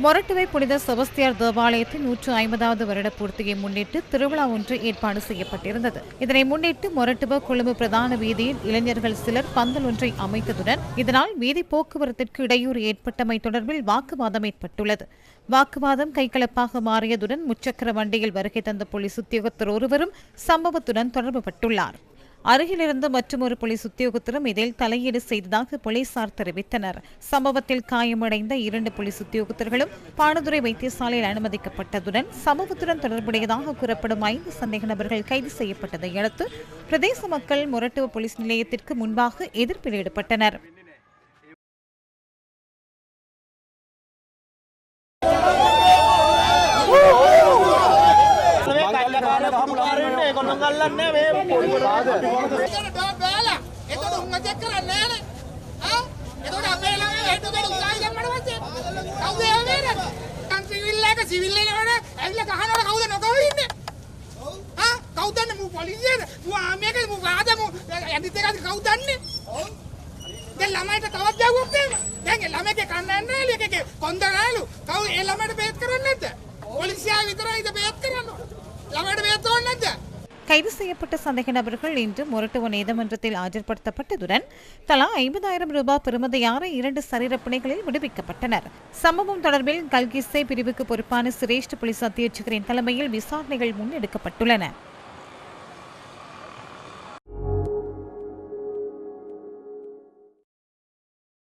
மொரட்டுவை புனித செபஸ்தியார் தேவாலயத்தின் 150வது வருட பூர்த்தியை முன்னிட்டு திருவிழா ஒன்று ஏற்பாடு செய்யப்பட்டிருந்தது. இதனை முன்னிட்டு மொரட்டுவ கொழும்பு பிரதான வீதியில் இளைஞர்கள் சிலர் பந்தல் ஒன்றை அமைத்ததுடன் இதனால் வீதி போக்குவரத்திற்கு இடையூறு ஏற்பட்டமை தொடர்பில் வாக்குவாதம் ஏற்பட்டுள்ளது. வாக்குவாதம் கைகலப்பாக மாறியதுடன் முச்சக்கர வண்டியில் வருகை தந்த போலீஸ் உத்தியோகத்தர் ஒருவரும் சம்பவத்துடன் தொடர்புபட்டுள்ளார். அருகிலிருந்து மற்றொரு போலீஸ் உத்தியோகத்தரும் இதில் தலையீடு செய்ததாக போலீசார் தெரிவித்தனர். சம்பவத்தில் காயமடைந்த 2 போலீஸ் உத்தியோகத்தர்களும் பாணதுரை வைத்தியசாலையில் அனுமதிக்கப்பட்டதுடன் சம்பவத்துடன் தொடர்புடையதாக கூறப்படும் 5 சந்தேக நபர்கள் கைது செய்யப்பட்டதை அடுத்து பிரதேச மக்கள் மொரட்டுவ போலீஸ் நிலையத்திற்கு முன்பாக எதிர்ப்பில் ஈடுபட்டனர். கைது செய்யப்பட்ட சந்தேக நபர்கள் இன்று மொரட்டுவ நீதிமன்றத்தில் ஆஜர்படுத்தப்பட்டதுடன் தலா 50,000 ரூபாய் பெறுமதியான 2 சரீரப்பிணைகளில் விடுவிக்கப்பட்டனர். சம்பவம் தொடர்பில் கல்கிஸ்ஸே பிரிவுக்கு பொறுப்பான சிரேஷ்ட போலீஸ் அத்தியட்சகரின் தலைமையில் விசாரணைகள் முன்னெடுக்கப்பட்டுள்ளன.